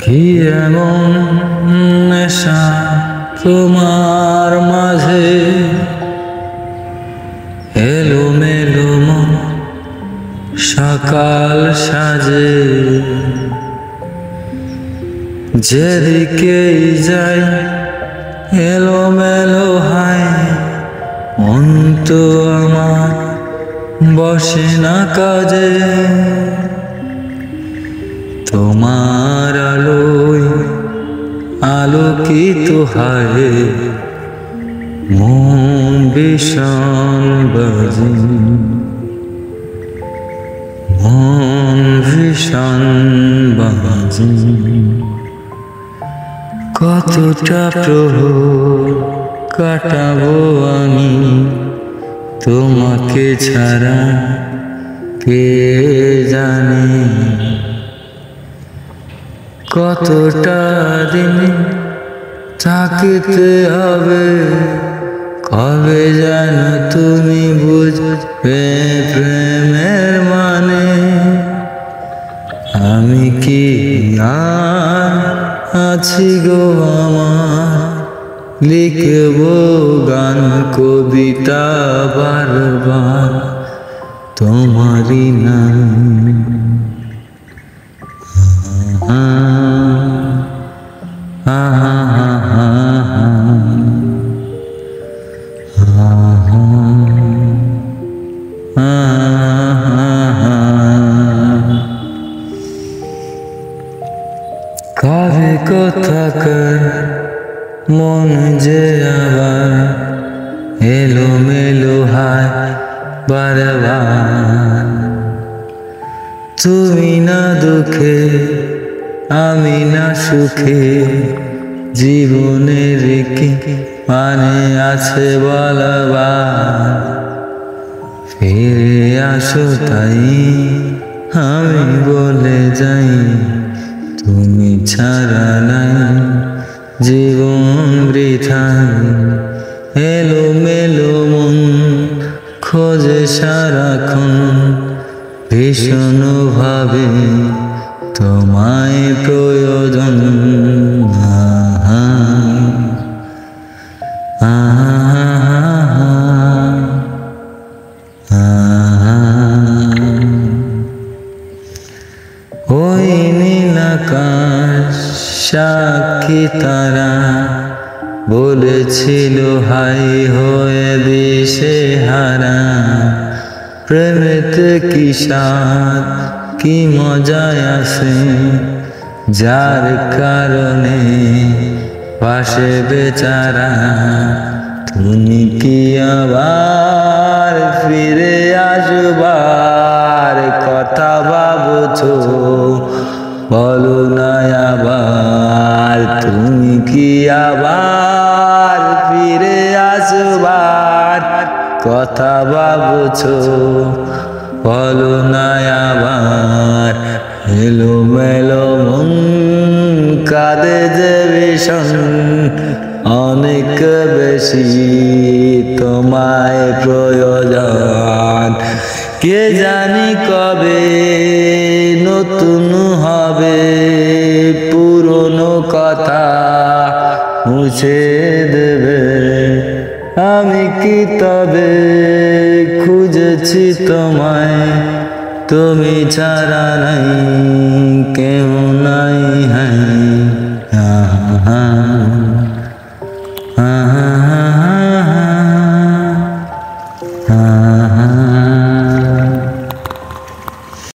কি এমন নেশা তোমার মাঝে এলোমেলো মন সকাল সাজে, যেদিকেই যাই এলোমেলো হয়, মন তো আমার বসে না কাজে। তোমার আলোয় আলোকিত হয় মন ভীষণ বাজে, মন ভীষণ বাজে। কতটা প্রহর কাটাবো আমি তোমাকে ছাড়া কে জানে, কতটা দিন থাকতে হবে, কবে যেন তুমি বুঝবে প্রেমের মানে। আমি কি আর আছি গো আমার, লিখব গান কবিতা বারবার তোমারই নামে। কবে কোথাকার মন যে আবার এলোমেলো হয় বারবার। তুমি না দুঃখে আমি না সুখে, জীবনের কি মানে আছে বলবার। ফিরে আসো তাই আমি বলে যাই, তুমি ছাড়া নাই জীবন বৃথা। এলোমেলো মন খোঁজে সারাক্ষণ ভীষণ ভাবে তোমায় প্রয়োজন। ওই নীল আকাশ সাক্ষী তারা বলেছিল হাই হয়ে দিশে হারা। প্রেমেতে কি স্বাদ কি মজায় আসে, যার কারণে পাশে বেচারা। তুমি কি আবার ফিরে আসবার কথা ভাবছো, বলো না আবার। তুমি কি আবার ফিরে আসবার কথা ভাবছো, বলো না আবার। এলোমেলো মন কাঁদে যে ভীষণ, অনেক বেশি তোমায় প্রয়োজন। কে জানি কবে নতুন হবে পুরনো কথা মুছে দেবে। আমি কি তবে খুঁজেছি তোমায়, তুমি ছাড়া নাই কেউ নাই। হ্যাঁ